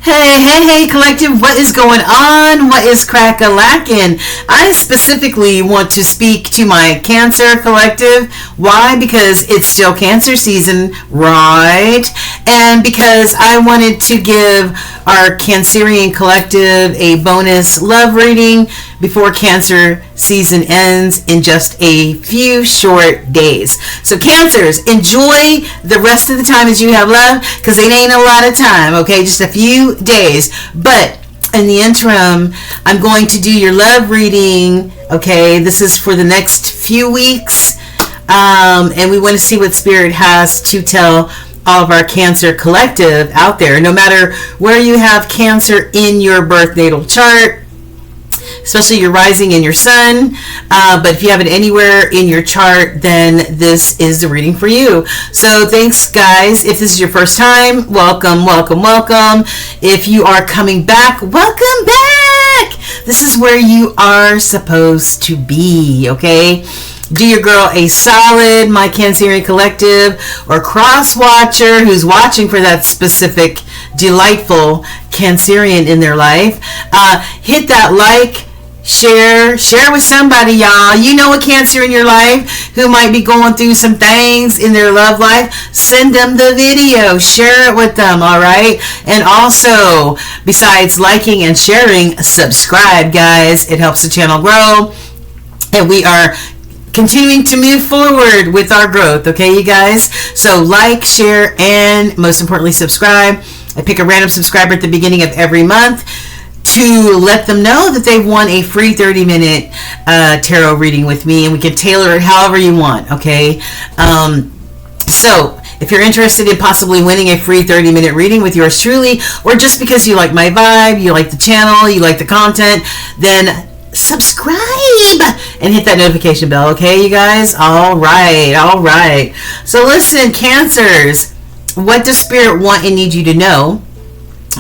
Hey, collective, what is going on? What is crack-a-lackin'? I specifically want to speak to my Cancer collective. Why? Because it's still Cancer season, right? And because I wanted to give our Cancerian collective a bonus love reading before Cancer season ends in just a few short days. So Cancers, enjoy the rest of the time as you have love, because it ain't a lot of time, okay? Just a few days. But in the interim, I'm going to do your love reading, okay? This is for the next few weeks, and we want to see what Spirit has to tell all of our Cancer collective out there, no matter where you have Cancer in your birth natal chart, especially your rising and your sun. But if you have it anywhere in your chart, then this is the reading for you. So thanks, guys. If this is your first time, welcome. If you are coming back, welcome back. This is where you are supposed to be, okay? Do your girl a solid, my Cancerian collective, or cross-watcher who's watching for that specific delightful Cancerian in their life. Hit that like, share with somebody, y'all. You know a Cancer in your life who might be going through some things in their love life. Send them the video. Share it with them, all right? And also, besides liking and sharing, subscribe, guys. It helps the channel grow. And we are continuing to move forward with our growth, okay, you guys? So like, share, and most importantly, subscribe. I pick a random subscriber at the beginning of every month to let them know that they've won a free 30-minute tarot reading with me, and we can tailor it however you want, okay? So if you're interested in possibly winning a free 30-minute reading with yours truly, or just because you like my vibe, you like the channel, you like the content, then subscribe and hit that notification bell, okay, you guys? All right. So listen, Cancers, what does Spirit want and need you to know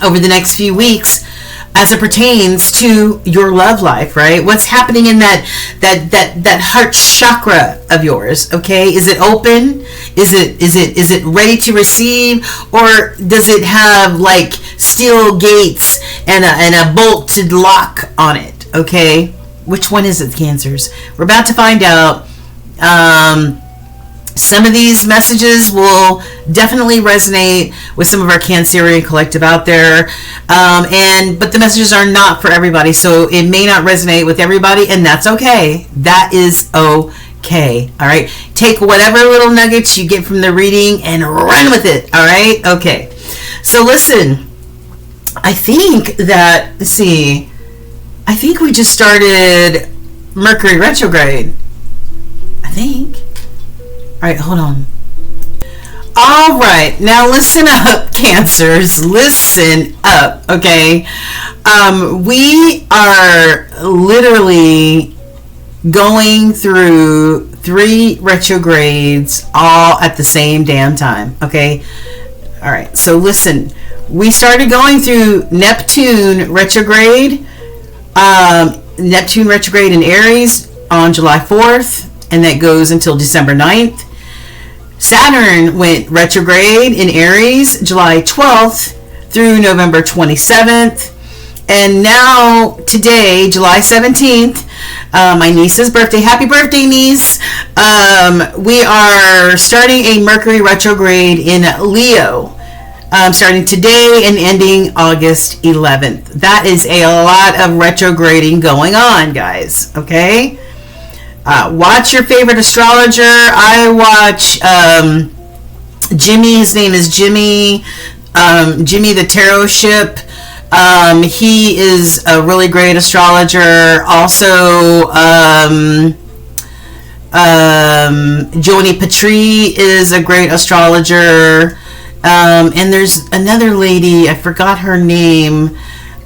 over the next few weeks as it pertains to your love life, right? What's happening in that heart chakra of yours, okay? Is it open? Is it ready to receive, or does it have like steel gates and a bolted lock on it? Okay, which one is it, Cancers? We're about to find out. Some of these messages will definitely resonate with some of our Cancerian collective out there, but the messages are not for everybody, so it may not resonate with everybody, and that's okay. That is okay. All right, take whatever little nuggets you get from the reading and run with it. All right, okay. So listen, I think we just started Mercury retrograde. I think. All right, hold on. All right, now listen up, Cancers. Listen up, okay? We are literally going through 3 retrogrades all at the same damn time, okay? All right, so listen. We started going through Neptune retrograde in Aries on July 4th, and that goes until December 9th. Saturn went retrograde in Aries July 12th through November 27th. And now today, July 17th, my niece's birthday. Happy birthday, niece. We are starting a Mercury retrograde in Leo. Starting today and ending August 11th. That is a lot of retrograding going on, guys. Okay? Watch your favorite astrologer. I watch Jimmy. His name is Jimmy. Jimmy the Tarot Ship. He is a really great astrologer. Also, Joni Petrie is a great astrologer. And there's another lady, I forgot her name.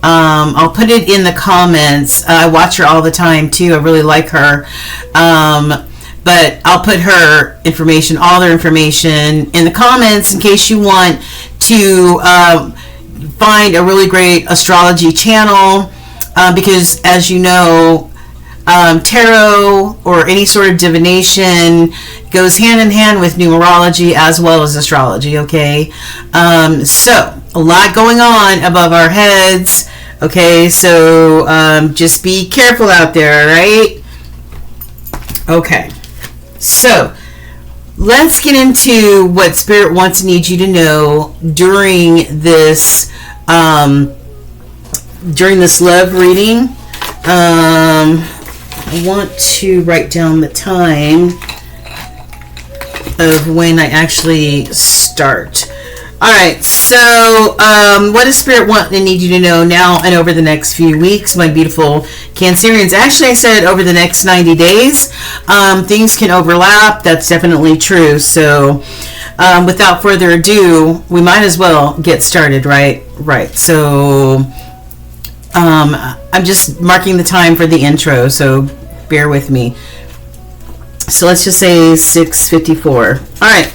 I'll put it in the comments. I watch her all the time too. I really like her. But I'll put her information, all their information, in the comments in case you want to find a really great astrology channel. Because as you know, tarot or any sort of divination goes hand in hand with numerology as well as astrology, okay? So a lot going on above our heads. Okay, so just be careful out there, right? Okay, so let's get into what Spirit wants and needs you to know during this love reading. I want to write down the time of when I actually start. Alright, so what does Spirit want and need you to know now and over the next few weeks, my beautiful Cancerians? Actually, I said over the next 90 days. Things can overlap. That's definitely true. So without further ado, we might as well get started, right? Right. So I'm just marking the time for the intro, so bear with me. So let's just say 6:54. Alright.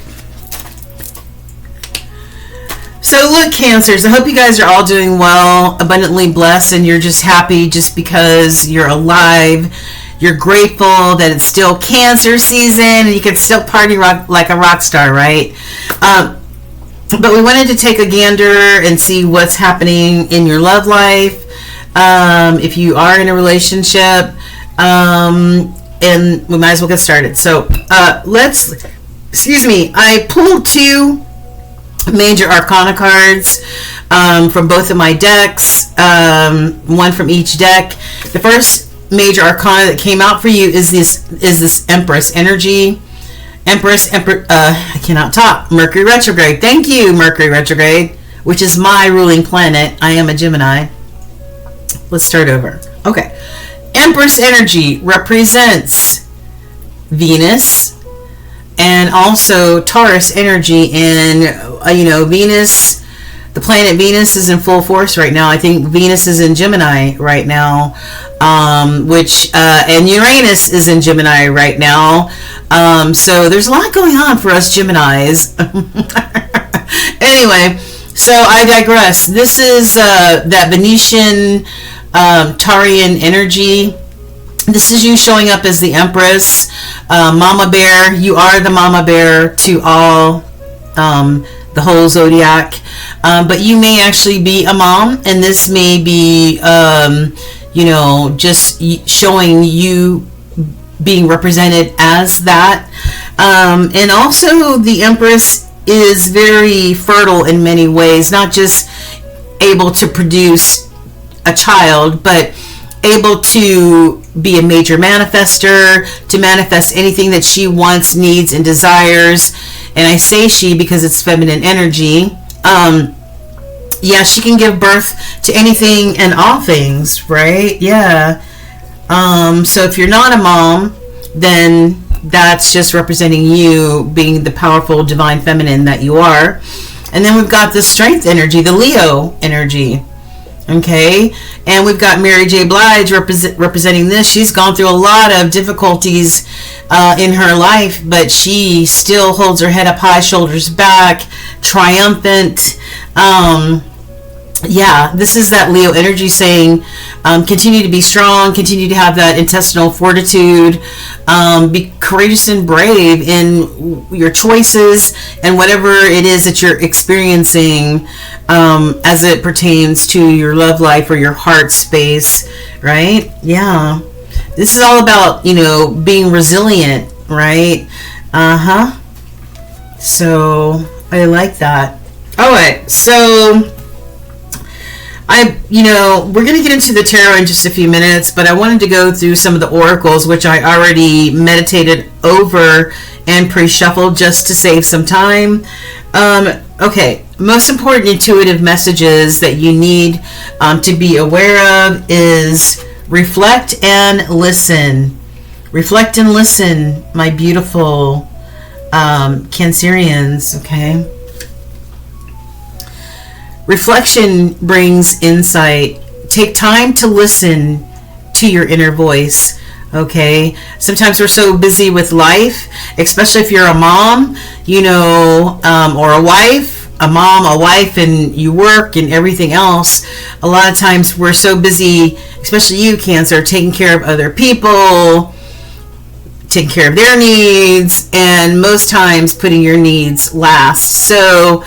So look, Cancers, I hope you guys are all doing well, abundantly blessed, and you're just happy just because you're alive. You're grateful that it's still Cancer season and you can still party like a rock star, right? But we wanted to take a gander and see what's happening in your love life. If you are in a relationship, and we might as well get started. So I pulled two major arcana cards from both of my decks, one from each deck. The first major arcana that came out for you is this Empress energy. Empress, I cannot talk. Mercury retrograde. Thank you, Mercury retrograde, which is my ruling planet. I am a Gemini. Let's start over. Okay. Empress energy represents Venus and also Taurus energy. And, Venus, the planet Venus is in full force right now. I think Venus is in Gemini right now, and Uranus is in Gemini right now. So there's a lot going on for us Geminis. Anyway, so I digress. This is that Venetian Taurian energy. This is you showing up as the Empress, Mama Bear. You are the Mama Bear to all, the whole zodiac. But you may actually be a mom, and this may be, just showing you being represented as that. And also the Empress is very fertile in many ways, not just able to produce a child, but able to be a major manifester, to manifest anything that she wants, needs, and desires. And I say she because it's feminine energy. She can give birth to anything and all things, right? Yeah. So if you're not a mom, then that's just representing you being the powerful divine feminine that you are. And then we've got the strength energy, the Leo energy. Okay, and we've got Mary J. Blige representing this. She's gone through a lot of difficulties in her life, but she still holds her head up high, shoulders back, triumphant. This is that Leo energy saying, continue to be strong, continue to have that intestinal fortitude, be courageous and brave in your choices and whatever it is that you're experiencing as it pertains to your love life or your heart space, right? Yeah. This is all about, being resilient, right? So I like that. All right. So we're going to get into the tarot in just a few minutes, but I wanted to go through some of the oracles, which I already meditated over and pre-shuffled just to save some time. Okay, most important intuitive messages that you need to be aware of is reflect and listen. Reflect and listen, my beautiful Cancerians, okay? Reflection brings insight. Take time to listen to your inner voice, okay? Sometimes we're so busy with life, especially if you're a mom, or a wife, a mom, a wife, and you work and everything else. A lot of times we're so busy, especially you, Cancer, taking care of other people, taking care of their needs, and most times putting your needs last. So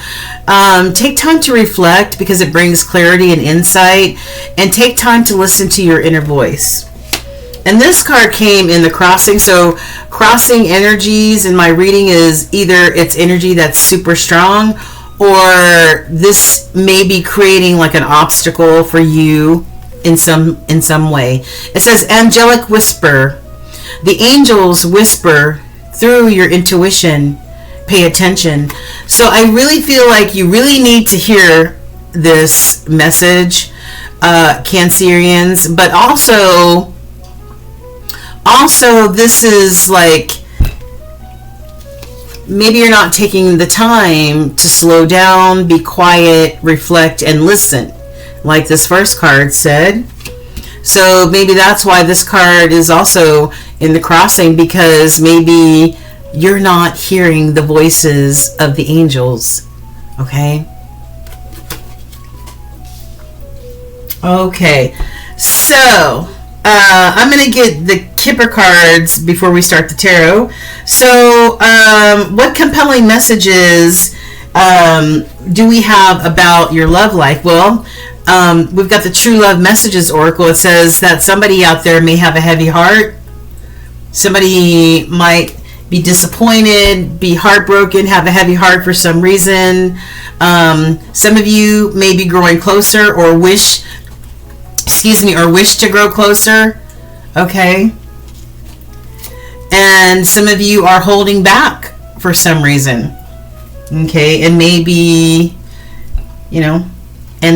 take time to reflect, because it brings clarity and insight, and take time to listen to your inner voice. And this card came in the crossing. So crossing energies in my reading is either it's energy that's super strong, or this may be creating like an obstacle for you in some way. It says angelic whisper. The angels whisper through your intuition. Pay attention. So I really feel like you really need to hear this message, Cancerians. But also this is like, maybe you're not taking the time to slow down, be quiet, reflect, and listen, like this first card said. So maybe that's why this card is also in the crossing, because maybe you're not hearing the voices of the angels. Okay? Okay. So, I'm going to get the Kipper cards before we start the tarot. So, what compelling messages do we have about your love life? Well, we've got the True Love Messages Oracle. It says that somebody out there may have a heavy heart. Somebody might be disappointed, be heartbroken, have a heavy heart for some reason. Some of you may be growing closer, or wish to grow closer. Okay? And some of you are holding back for some reason. Okay? And maybe, and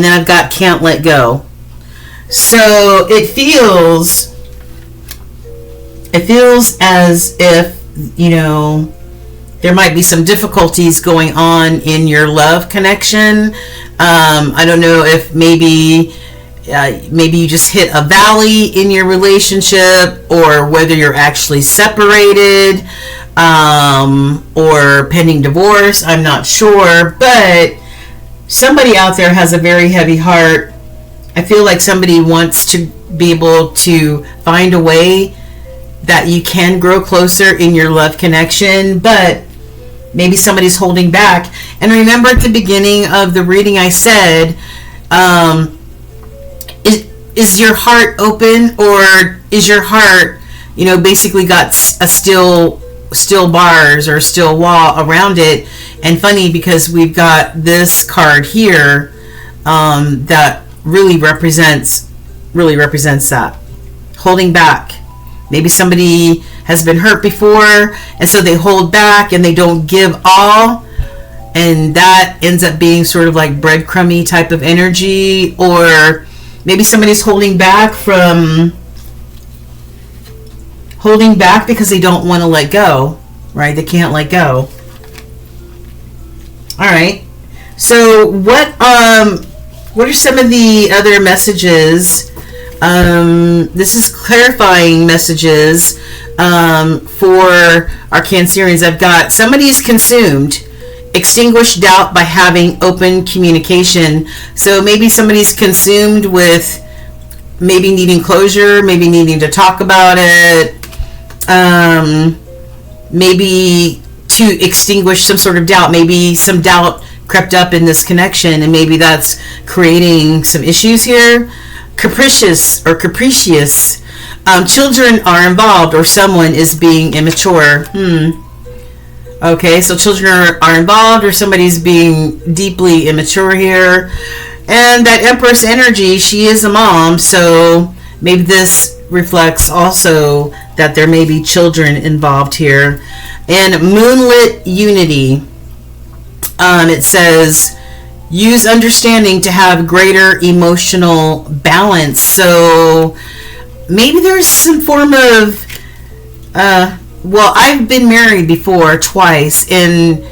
then I've got can't let go. So it feels as if, there might be some difficulties going on in your love connection. I don't know if maybe you just hit a valley in your relationship, or whether you're actually separated, or pending divorce. I'm not sure, but somebody out there has a very heavy heart. I feel like somebody wants to be able to find a way that you can grow closer in your love connection, but maybe somebody's holding back. And remember, at the beginning of the reading I said, is your heart open, or is your heart, basically got a steel bars or steel wall around it? And funny, because we've got this card here that really represents that, holding back. Maybe somebody has been hurt before, and so they hold back and they don't give all, and that ends up being sort of like breadcrumby type of energy. Or maybe somebody's holding back because they don't want to let go, right? They can't let go. All right. So what are some of the other messages? This is clarifying messages for our Cancerians. I've got somebody's consumed. Extinguish doubt by having open communication. So maybe somebody's consumed with maybe needing closure, maybe needing to talk about it, maybe to extinguish some sort of doubt. Maybe some doubt crept up in this connection, and maybe that's creating some issues here. Capricious. Children are involved, or someone is being immature. Okay, so children are involved, or somebody's being deeply immature here. And that Empress energy, she is a mom, so maybe this reflects also that there may be children involved here. And moonlit unity. It says, use understanding to have greater emotional balance. So maybe there's some form of, I've been married before twice in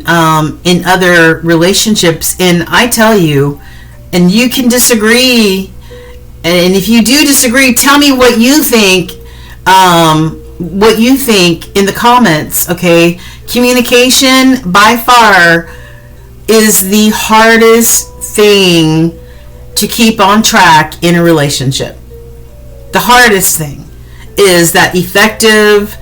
other relationships, and I tell you, and you can disagree, and if you do disagree, tell me what you think. In the comments. Okay, communication by far is the hardest thing to keep on track in a relationship. The hardest thing. is that effective,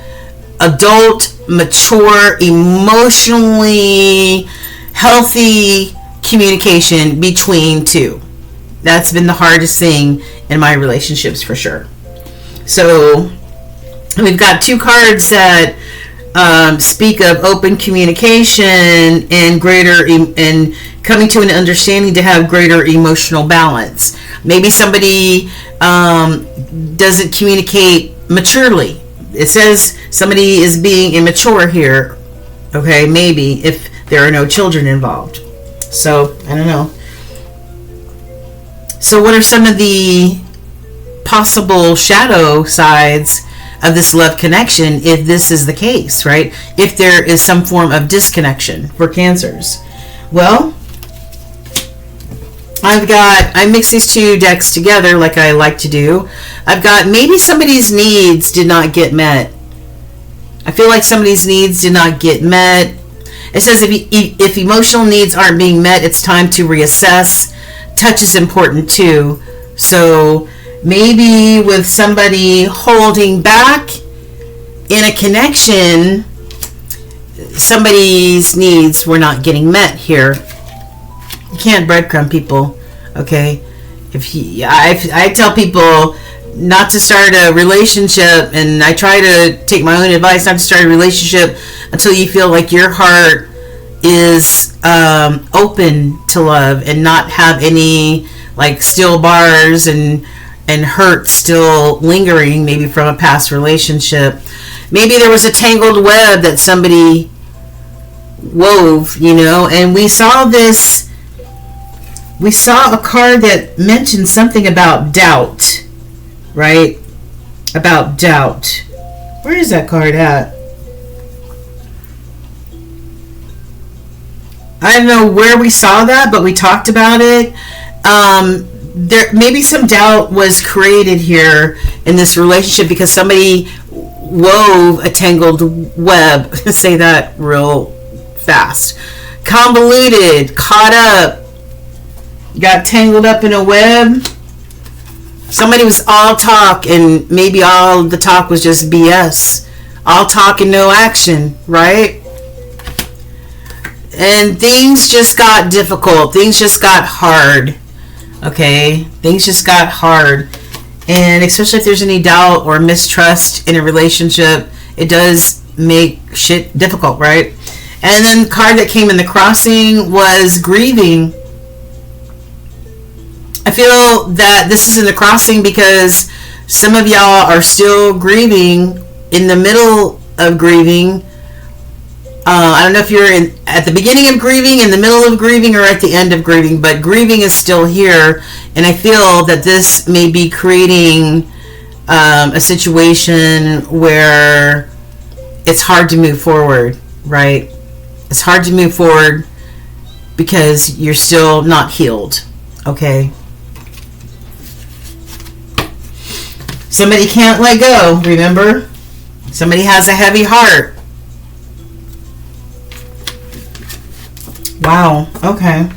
adult, mature, emotionally healthy communication between two. That's been the hardest thing in my relationships for sure. So we've got two cards that speak of open communication and greater and coming to an understanding to have greater emotional balance. Maybe somebody doesn't communicate maturely. It says somebody is being immature here. Okay, maybe if there are no children involved. So I don't know. So what are some of the possible shadow sides of this love connection if this is the case, right? If there is some form of disconnection for Cancers? Well, I mix these two decks together like I like to do. I've got maybe somebody's needs did not get met. I feel like somebody's needs did not get met. It says if emotional needs aren't being met, it's time to reassess. Touch is important too. So maybe with somebody holding back in a connection, somebody's needs were not getting met here. You can't breadcrumb people, okay? I tell people not to start a relationship, and I try to take my own advice not to start a relationship until you feel like your heart is open to love and not have any like steel bars and hurt still lingering, maybe from a past relationship. Maybe there was a tangled web that somebody wove, and we saw a card that mentioned something about doubt, right? About doubt. Where is that card at? I don't know where we saw that, but we talked about it. There maybe some doubt was created here in this relationship because somebody wove a tangled web. Say that real fast. Convoluted, caught up, got tangled up in a web. Somebody was all talk and maybe all the talk was just BS. All talk and no action, right? And things just got difficult. Things just got hard. Okay? Things just got hard. And especially if there's any doubt or mistrust in a relationship, it does make shit difficult, right? And then the card that came in the crossing was grieving. I feel that this is in the crossing because some of y'all are still grieving, in the middle of grieving. I don't know if you're at the beginning of grieving, in the middle of grieving, or at the end of grieving, but grieving is still here. And I feel that this may be creating a situation where it's hard to move forward, right? It's hard to move forward because you're still not healed, okay? Somebody can't let go, remember? Somebody has a heavy heart. Wow, okay.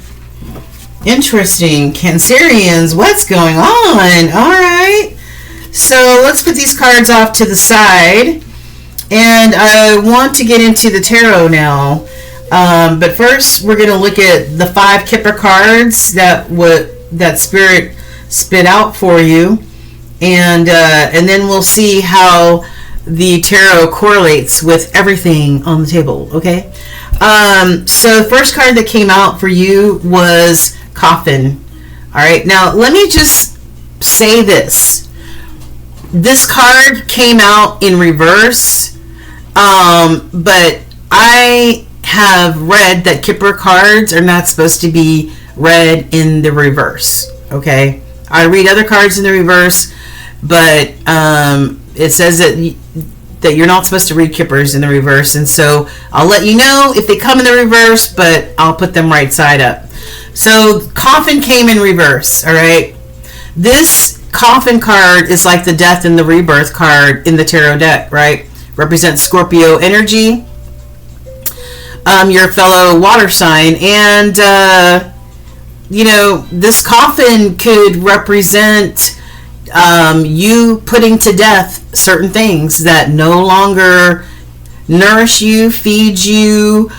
Interesting. Cancerians, what's going on? All right. So let's put these cards off to the side. And I want to get into the tarot now. But first, we're going to look at the 5 Kipper cards that Spirit spit out for you. And then we'll see how the tarot correlates with everything on the table, okay? So the first card that came out for you was Coffin. All right, now let me just say this. This card came out in reverse, but I have read that Kipper cards are not supposed to be read in the reverse, okay? I read other cards in the reverse, but it says that you're not supposed to read Kippers in the reverse, and so I'll let you know if they come in the reverse, but I'll put them right side up. So Coffin came in reverse, all right? This Coffin card is like the Death and the Rebirth card in the tarot deck, right? Represents Scorpio energy, your fellow water sign, and this Coffin could represent you putting to death certain things that no longer nourish you, feed you,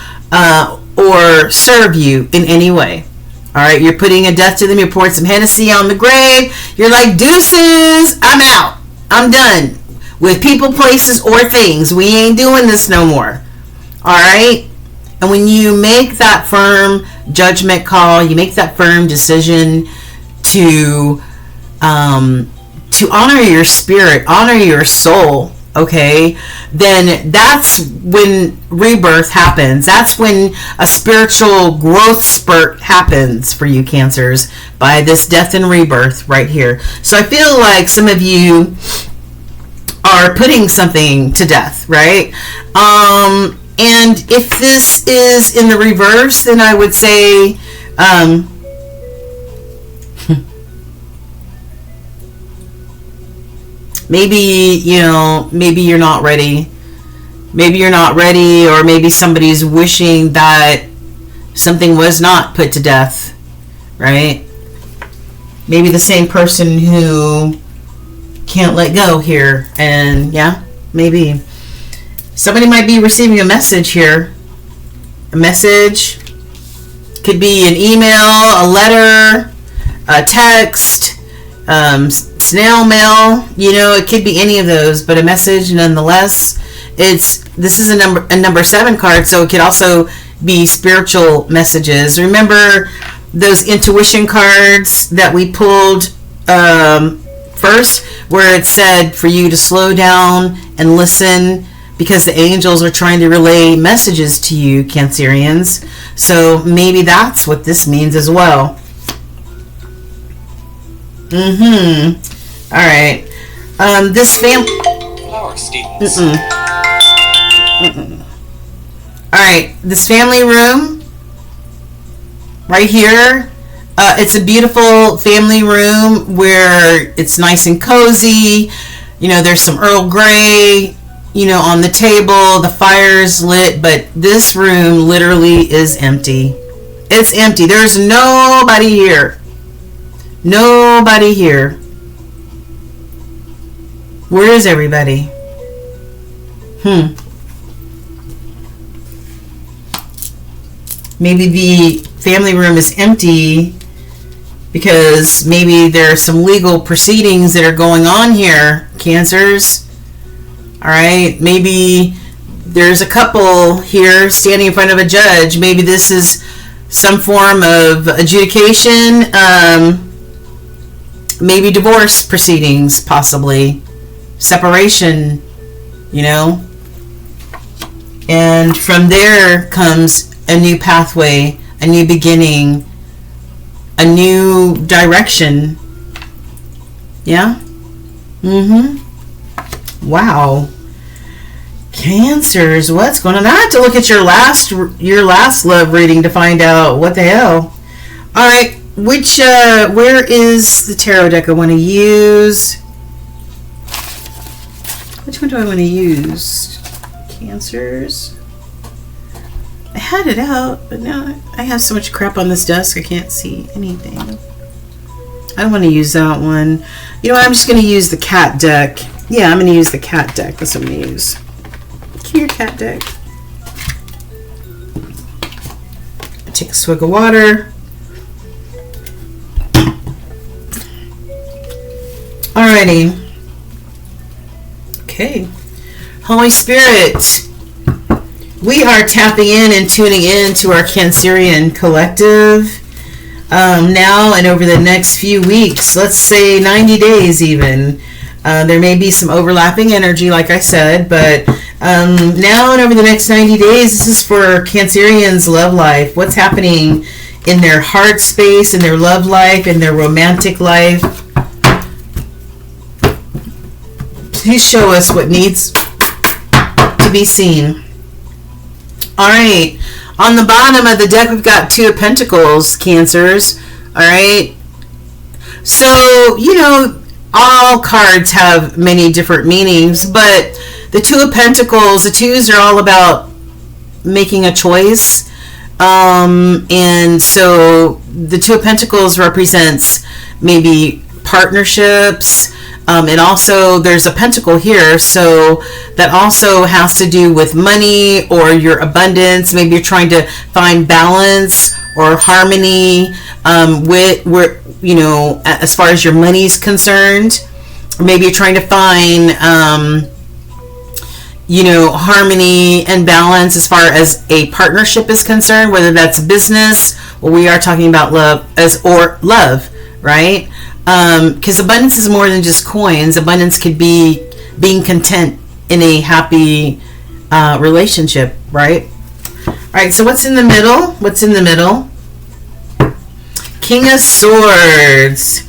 or serve you in any way. All right, you're putting a death to them. You poured some Hennessy on the grave. You're like, deuces, I'm out. I'm done with people, places, or things. We ain't doing this no more. All right? And when you make that firm judgment call, you make that firm decision to honor your spirit, honor your soul, okay, then that's when rebirth happens. That's when a spiritual growth spurt happens for you, Cancers, by this death and rebirth right here. So I feel like some of you are putting something to death, right? And if this is in the reverse, then I would say maybe you're not ready. Maybe you're not ready, or maybe somebody's wishing that something was not put to death, right? Maybe the same person who can't let go here, and yeah, maybe somebody might be receiving a message here. A message could be an email, a letter, a text, snail mail. It could be any of those, but a message nonetheless. This is a number 7 card, so it could also be spiritual messages. Remember those intuition cards that we pulled first, where it said for you to slow down and listen, because the angels are trying to relay messages to you, Cancerians. So maybe that's what this means as well. All right. This flower students. All right. This family room right here. It's a beautiful family room where it's nice and cozy. There's some Earl Grey, on the table. The fire's lit, but this room literally is empty. It's empty. There's nobody here. Nobody here. Where is everybody? Maybe the family room is empty because maybe there are some legal proceedings that are going on here, Cancers. All right, maybe there's a couple here standing in front of a judge. Maybe this is some form of adjudication, maybe divorce proceedings, possibly separation, and from there comes a new pathway, a new beginning, a new direction. Yeah? Wow. Cancers, what's going on? I have to look at your last love reading to find out what the hell. All right, where is the tarot deck I want to use? Which one do I want to use? Cancers. I had it out, but now I have so much crap on this desk I can't see anything. I don't want to use that one. I'm just going to use the cat deck. Yeah, I'm going to use the cat deck. That's what I'm going to use. Here, cat deck. I take a swig of water. Alrighty. Okay. Holy Spirit, we are tapping in and tuning in to our Cancerian collective now and over the next few weeks. Let's say 90 days even. There may be some overlapping energy, like I said, but now and over the next 90 days, this is for Cancerians' love life. What's happening in their heart space, in their love life, in their romantic life. Please show us what needs to be seen. All right. On the bottom of the deck, we've got 2 of Pentacles, Cancers. All right. So, all cards have many different meanings, but the 2 of Pentacles, the 2s are all about making a choice. And so the 2 of Pentacles represents maybe partnerships, And also there's a pentacle here, so that also has to do with money or your abundance. Maybe you're trying to find balance or harmony with where, you know, as far as your money's concerned. Or maybe you're trying to find you know, harmony and balance as far as a partnership is concerned, whether that's business or we are talking about love or love, right? Because abundance is more than just coins. Abundance could be being content in a happy relationship, right? All right, so what's in the middle? What's in the middle? King of Swords,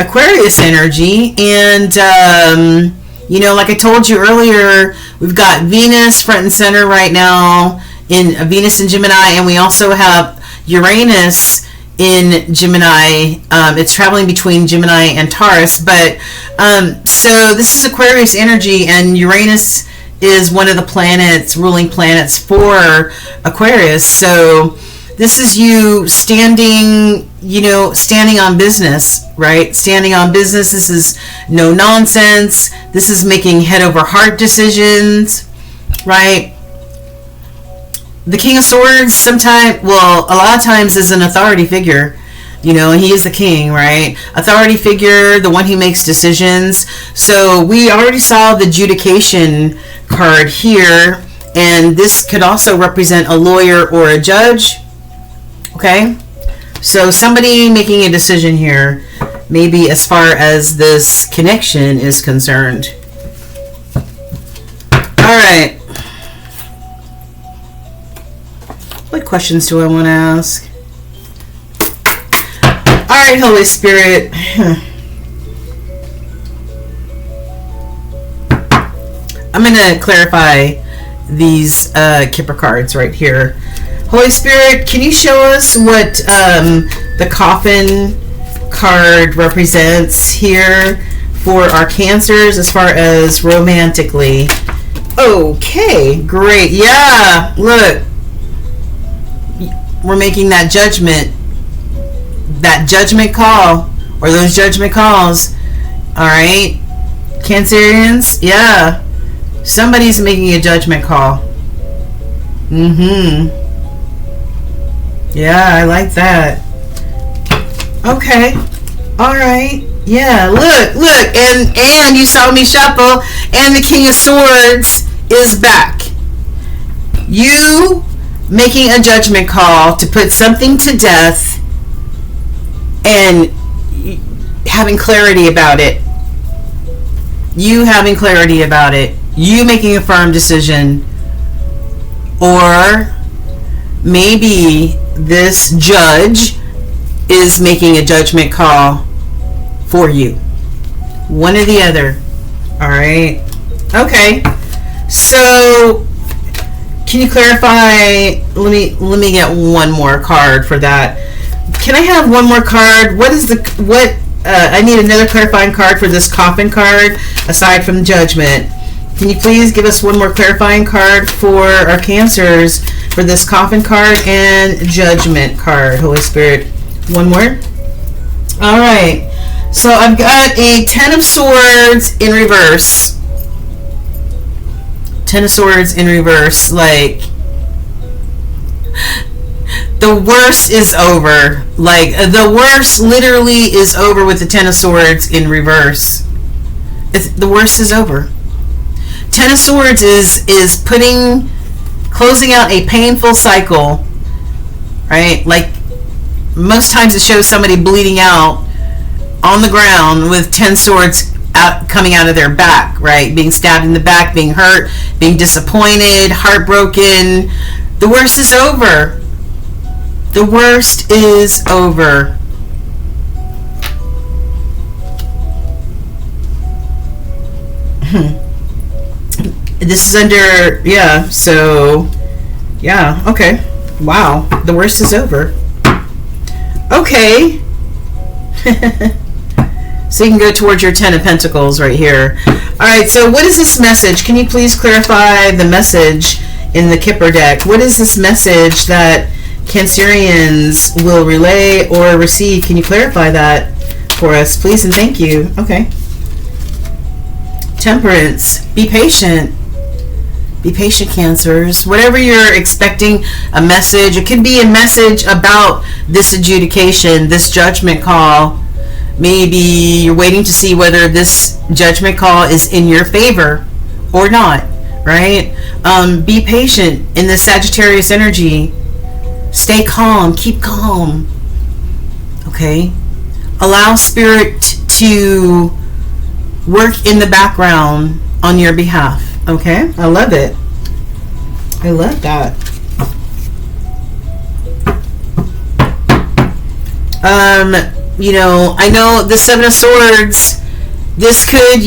Aquarius energy, and you know, like I told you earlier, we've got Venus front and center right now in Venus in Gemini, and we also have Uranus in Gemini. It's traveling between Gemini and Taurus, but so this is Aquarius energy, and Uranus is one of the planets, ruling planets for Aquarius. So this is you standing, you know, standing on business, right? Standing on business. This is no nonsense. This is making head over heart decisions, right? The King of Swords sometimes, well, a lot of times is an authority figure. You know, he is the king, right? Authority figure, the one who makes decisions. So we already saw the adjudication card here, and this could also represent a lawyer or a judge. Okay, so somebody making a decision here, maybe as far as this connection is concerned. All right. What questions do I want to ask? All right, Holy Spirit. I'm going to clarify these Kipper cards right here. Holy Spirit, can you show us what the coffin card represents here for our Cancers as far as romantically? Okay, great. Yeah, look. We're making that judgment call, or those judgment calls. All right, Cancerians, yeah. Somebody's making a judgment call. Yeah, I like that. Okay. All right. Yeah, look, and you saw me shuffle, and the King of Swords is back. You making a judgment call to put something to death and having clarity about it. You having clarity about it. You making a firm decision. Or maybe this judge is making a judgment call for you. One or the other. All right. Okay. So can you clarify? Let me get one more card for that. Can I have one more card? What is I need another clarifying card for this coffin card aside from judgment. Can you please give us one more clarifying card for our Cancers for this coffin card and judgment card, Holy Spirit? One more. All right. So I've got a Ten of Swords in reverse. Ten of Swords in reverse. Like, the worst is over. Like, the worst literally is over with the Ten of Swords in reverse. The worst is over. Ten of Swords is closing out a painful cycle, right? Like, most times it shows somebody bleeding out on the ground with 10 swords coming out of their back, right? Being stabbed in the back, being hurt, being disappointed, heartbroken. The worst is over. The worst is over. This is under, yeah, so, yeah, okay. Wow, the worst is over. Okay. So you can go towards your Ten of Pentacles right here. All right, so what is this message? Can you please clarify the message in the Kipper deck? What is this message that Cancerians will relay or receive? Can you clarify that for us, please? And thank you. Okay. Temperance. Be patient. Be patient, Cancers. Whatever you're expecting, a message. It could be a message about this adjudication, this judgment call. Maybe you're waiting to see whether this judgment call is in your favor or not, right? Be patient in the Sagittarius energy. Stay calm. Keep calm. Okay? Allow Spirit to work in the background on your behalf. Okay? I love it. I love that. I know the Seven of Swords, this could,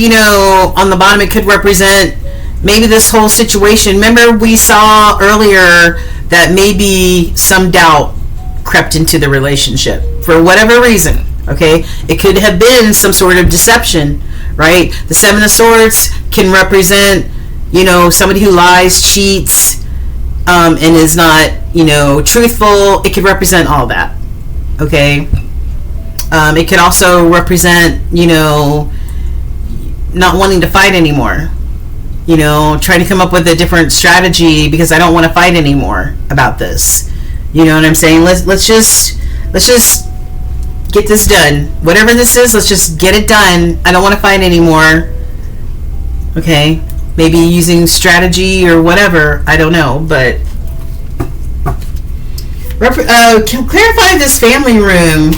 on the bottom, it could represent maybe this whole situation. Remember we saw earlier that maybe some doubt crept into the relationship for whatever reason. Okay? It could have been some sort of deception, right? The Seven of Swords can represent, somebody who lies, cheats, and is not, truthful. It could represent all that. Okay? It could also represent, not wanting to fight anymore. Trying to come up with a different strategy because I don't want to fight anymore about this. You know what I'm saying? Let's just get this done. Whatever this is, let's just get it done. I don't want to fight anymore. Okay? Maybe using strategy or whatever. I don't know, but clarify this family room.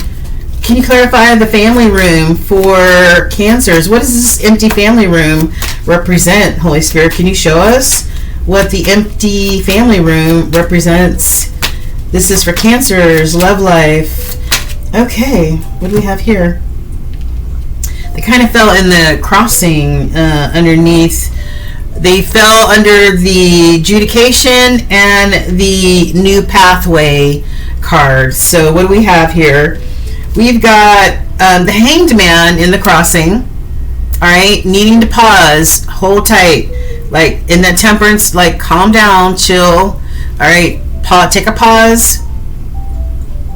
Can you clarify the family room for Cancers? What does this empty family room represent, Holy Spirit? Can you show us what the empty family room represents? This is for Cancers, love life. Okay, what do we have here? They kind of fell in the crossing underneath. They fell under the adjudication and the new pathway card. So what do we have here? We've got the Hanged Man in the crossing. All right, needing to pause, hold tight, like in that Temperance, like calm down, chill. All right, take a pause.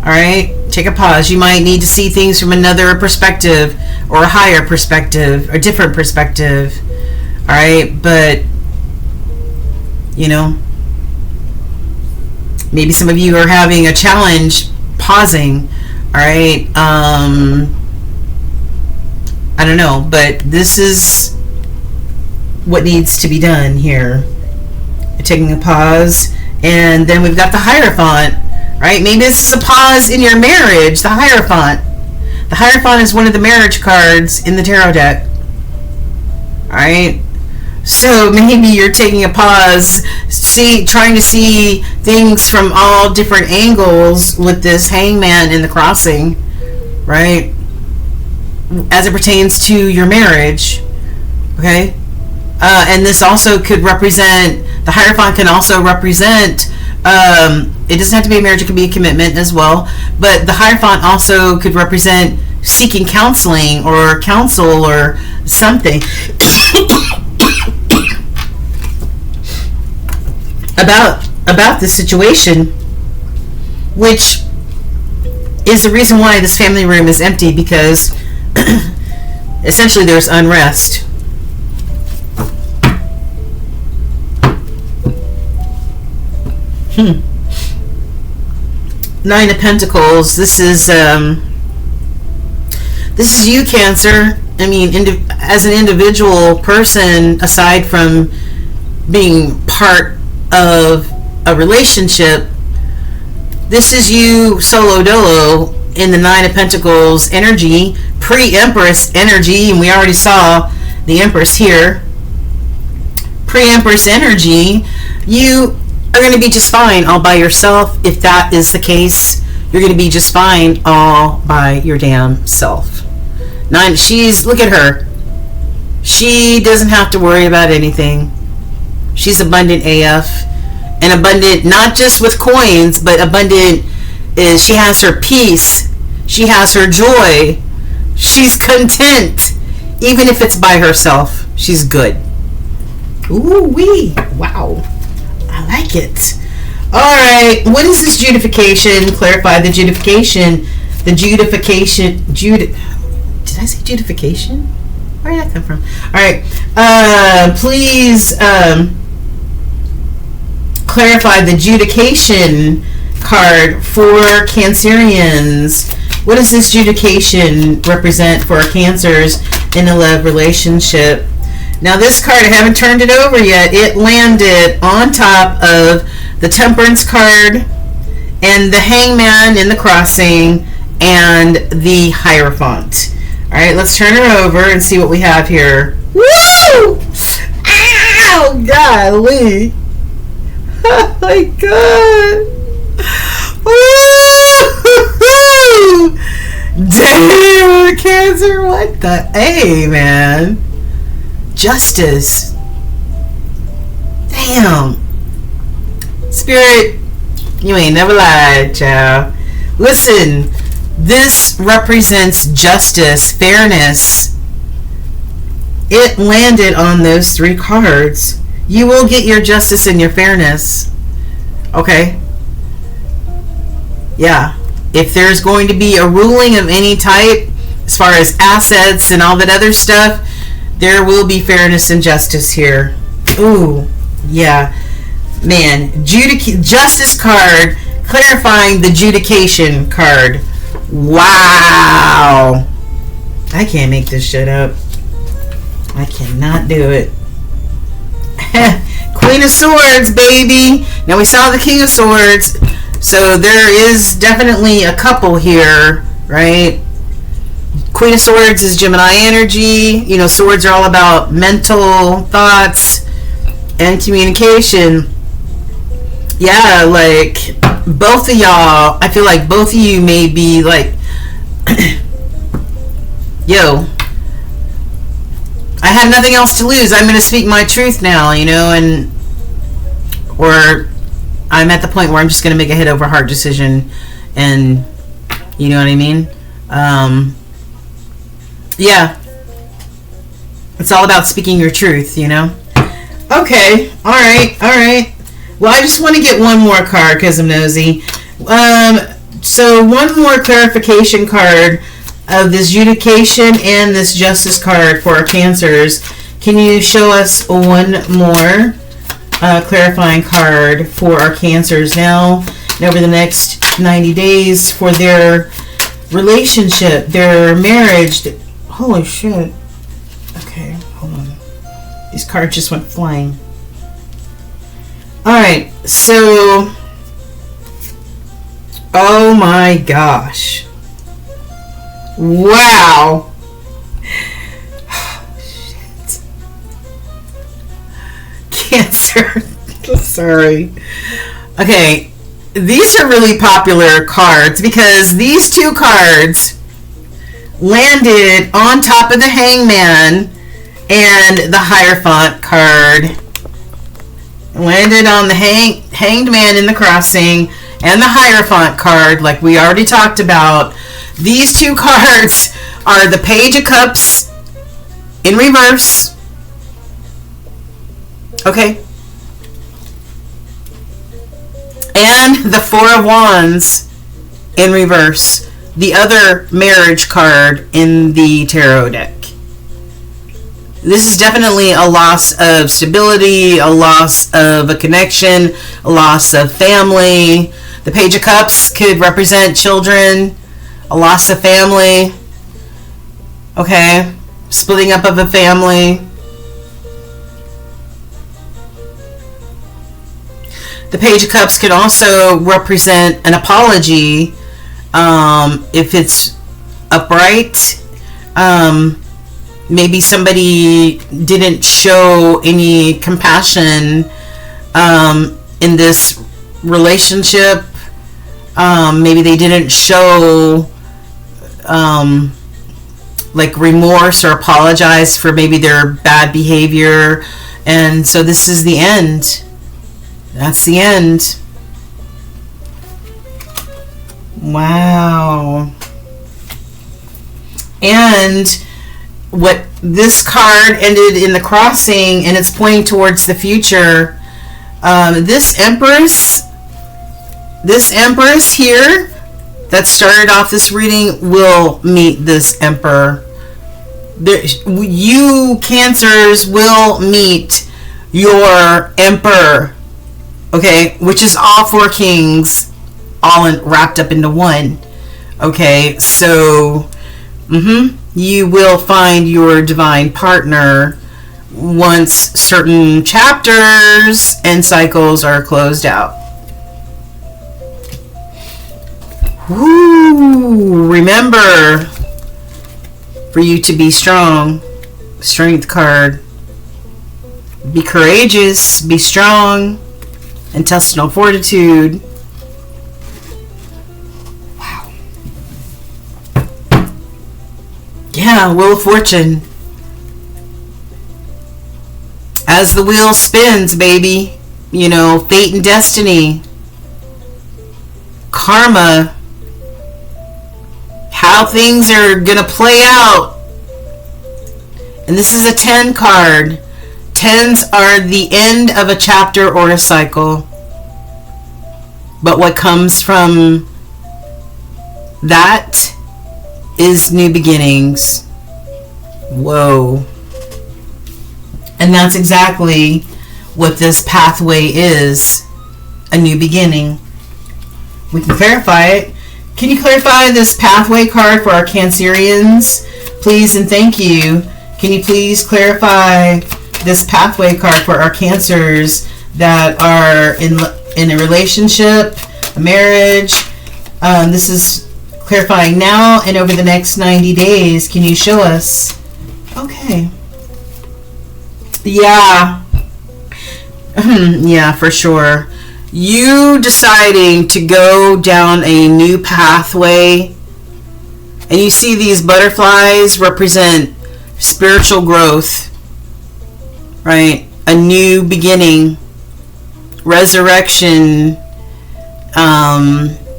All right, take a pause. You might need to see things from another perspective or a higher perspective or different perspective. All right, but maybe some of you are having a challenge pausing. All right, I don't know, but this is what needs to be done here. Taking a pause, and then we've got the Hierophant. Right? Maybe this is a pause in your marriage. The Hierophant. The Hierophant is one of the marriage cards in the tarot deck. Alright? So maybe you're taking a pause, trying to see things from all different angles with this Hangman in the crossing. Right? As it pertains to your marriage. Okay? And this also could represent, the Hierophant can also represent, it doesn't have to be a marriage, it could be a commitment as well, but the Hierophant also could represent seeking counseling or counsel or something about this situation, which is the reason why this family room is empty, because essentially there's unrest. Nine of Pentacles. This is you, Cancer. I mean, as an individual person, aside from being part of a relationship, this is you solo dolo in the Nine of Pentacles energy, pre-Empress energy, and we already saw the Empress here. Pre-Empress energy, you are going to be just fine all by yourself. If that is the case, you're going to be just fine all by your damn self. Look at her. She doesn't have to worry about anything. She's abundant AF. And abundant, not just with coins, but abundant is she has her peace. She has her joy. She's content. Even if it's by herself, she's good. Ooh wee. Wow. I like it. Alright, what is this judification? Clarify the judification. Did I say judification? Where did that come from? All right. Please clarify the judication card for Cancerians. What does this judication represent for our Cancers in a love relationship? Now this card, I haven't turned it over yet. It landed on top of the Temperance card and the Hangman in the crossing and the Hierophant. All right, let's turn her over and see what we have here. Woo! Ow! Golly! Oh my God! Woo! Damn, Cancer! What the A, man? Justice. Damn. Spirit, you ain't never lied, child. Listen. This represents justice, fairness. It landed on those 3 cards. You will get your justice and your fairness. Okay? Yeah. If there's going to be a ruling of any type, as far as assets and all that other stuff, there will be fairness and justice here. Ooh. Yeah. Man. Justice card clarifying the judication card. Wow. I can't make this shit up. I cannot do it. Queen of Swords, baby. Now we saw the King of Swords. So there is definitely a couple here, right? Queen of Swords is Gemini energy. You know, swords are all about mental thoughts and communication. Yeah, like both of y'all, I feel like both of you may be like, yo, I have nothing else to lose. I'm going to speak my truth now, you know, and, or I'm at the point where I'm just going to make a head over heart decision, and, you know what I mean? Yeah. It's all about speaking your truth, you know? Okay. All right. Well, I just want to get one more card because I'm nosy. So one more clarification card of this judication and this justice card for our Cancers. Can you show us one more clarifying card for our Cancers now and over the next 90 days for their relationship, their marriage? Holy shit. Okay, hold on. These cards just went flying. Alright, so, oh my gosh. Wow. Shit. Cancer. Sorry. Okay, these are really popular cards because these 2 cards landed on top of the Hangman and the Hierophant card. Landed on the Hanged Man in the crossing and the Hierophant card, like we already talked about. These 2 cards are the Page of Cups in reverse. Okay. And the 4 of Wands in reverse. The other marriage card in the tarot deck. This is definitely a loss of stability, a loss of a connection, a loss of family. The Page of Cups could represent children, a loss of family. Okay, splitting up of a family. The Page of Cups could also represent an apology, if it's upright. Maybe somebody didn't show any compassion in this relationship. Maybe they didn't show like remorse or apologize for maybe their bad behavior. And so this is the end. That's the end. Wow. And what this card ended in the crossing, and it's pointing towards the future. This Empress here that started off this reading will meet this Emperor. you Cancers will meet your Emperor, okay, which is all 4 kings all wrapped up into one. Okay, so you will find your divine partner once certain chapters and cycles are closed out. Woo! Remember, for you to be strong, Strength card. Be courageous, be strong, intestinal fortitude. Wow. Yeah, Wheel of Fortune. As the wheel spins, baby, you know, fate and destiny, karma, how things are gonna play out. And this is a 10 card. 10s are the end of a chapter or a cycle. But what comes from that is new beginnings. Whoa. And that's exactly what this pathway is. A new beginning. We can clarify it. Can you clarify this pathway card for our Cancerians? Please and thank you. Can you please clarify this pathway card for our Cancers that are in a relationship, a marriage? This is clarifying now and over the next 90 days. Can you show us? Okay. Yeah. Yeah, for sure. You deciding to go down a new pathway, and you see these butterflies represent spiritual growth, right? A new beginning, resurrection,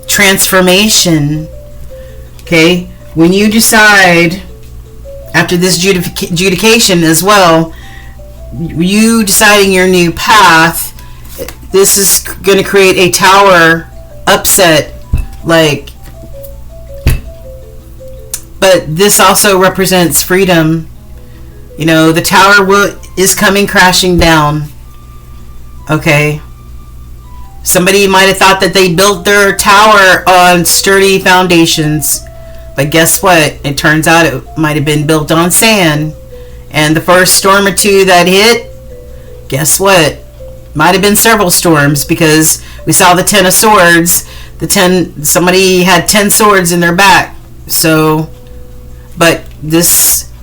transformation. Okay? When you decide, after this judication as well, you deciding your new path, this is going to create a tower upset, like, but this also represents freedom. You know, the tower is coming crashing down. Okay? Somebody might have thought that they built their tower on sturdy foundations, but guess what? It turns out it might have been built on sand. And the first storm or two that hit, guess what? Might have been several storms, because we saw the 10 of swords. Somebody had 10 swords in their back. So, but this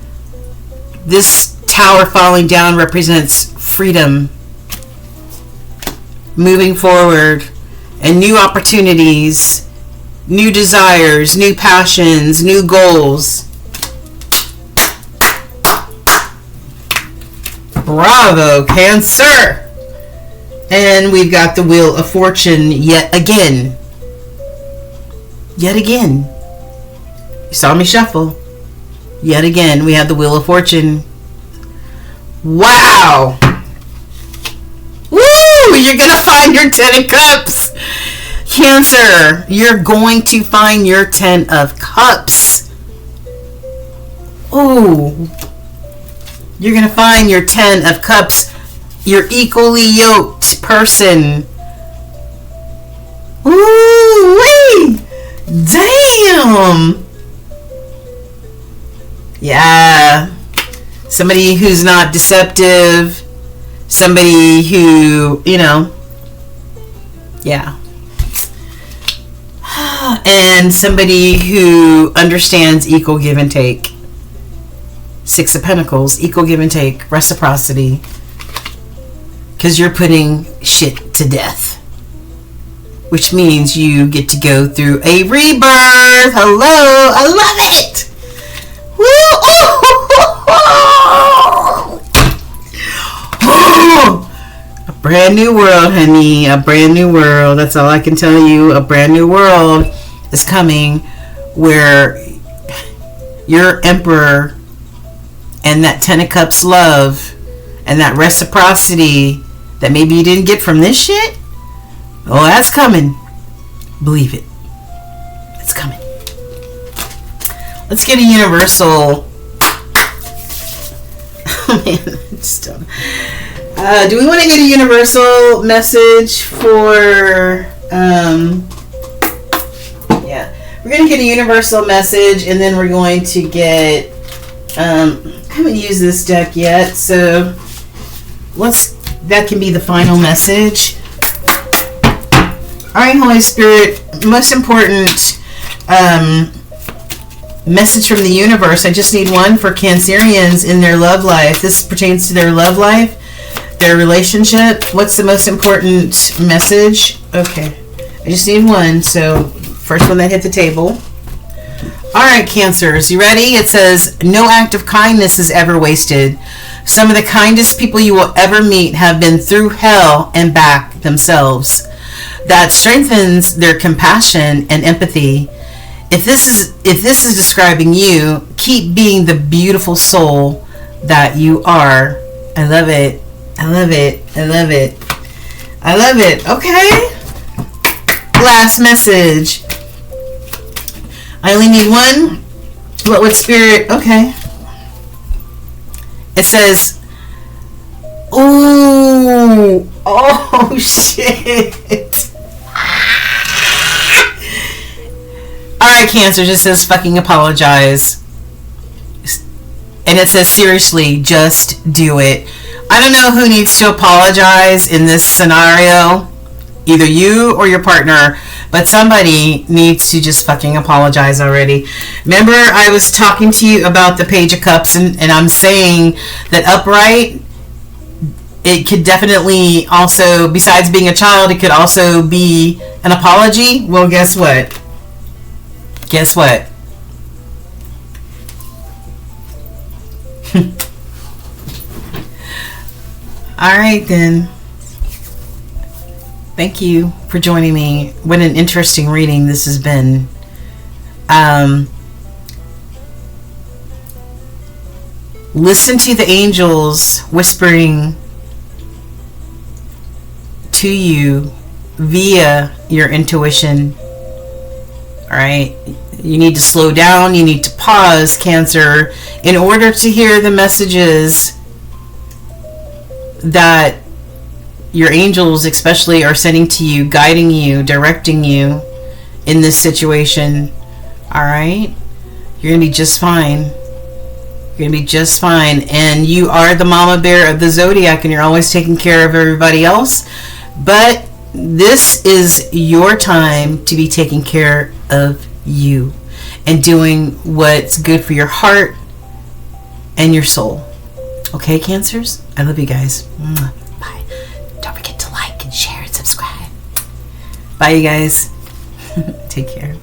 tower falling down represents freedom, moving forward, and new opportunities, new desires, new passions, new goals. Bravo, Cancer! And we've got the Wheel of Fortune yet again. Yet again. You saw me shuffle. Yet again, we have the Wheel of Fortune. Wow! Woo! You're going to find your 10 of Cups. Cancer, you're going to find your 10 of Cups. Ooh. You're going to find your 10 of Cups. Your equally yoked person. Ooh, wait. Damn. Yeah. Somebody who's not deceptive. Somebody who, you know. Yeah. And somebody who understands equal give and take. 6 of Pentacles. Equal give and take. Reciprocity. Because you're putting shit to death. Which means you get to go through a rebirth. Hello. I love it. Woo. Oh. A brand new world, honey. A brand new world. That's all I can tell you. A brand new world is coming where your Emperor and that 10 of Cups love and that reciprocity that maybe you didn't get from this shit, oh, that's coming. Believe it. It's coming. Let's get a universal Oh man, just don't. Do we want to get a universal message for? Yeah, we're gonna get a universal message, and then we're going to get. I haven't used this deck yet, so that can be the final message. All right, Holy Spirit, most important message from the universe. I just need one for Cancerians in their love life. This pertains to their love life, their relationship. What's the most important message? Okay, I just need one. So first one that hit the table. All right, Cancers, you ready? It says, no act of kindness is ever wasted. Some of the kindest people you will ever meet have been through hell and back themselves. That strengthens their compassion and empathy. If this is describing you, keep being the beautiful soul that you are. I love it. I love it. I love it. I love it. Okay. Last message. I only need one. What would Spirit? Okay. It says, ooh, oh shit. Alright, Cancer, just says fucking apologize. And it says, seriously, just do it. I don't know who needs to apologize in this scenario. Either you or your partner. But somebody needs to just fucking apologize already. Remember, I was talking to you about the Page of Cups, and I'm saying that upright, it could definitely also, besides being a child, it could also be an apology. Well, guess what? Guess what? All right, then. Thank you for joining me. What an interesting reading this has been. Listen to the angels whispering to you via your intuition. Alright? You need to slow down. You need to pause, Cancer, in order to hear the messages that your angels especially are sending to you, guiding you, directing you in this situation. Alright? You're going to be just fine. You're going to be just fine. And you are the mama bear of the zodiac, and you're always taking care of everybody else. But this is your time to be taking care of you and doing what's good for your heart and your soul. Okay, Cancers? I love you guys. Bye. Don't forget to like and share and subscribe. Bye, you guys. Take care.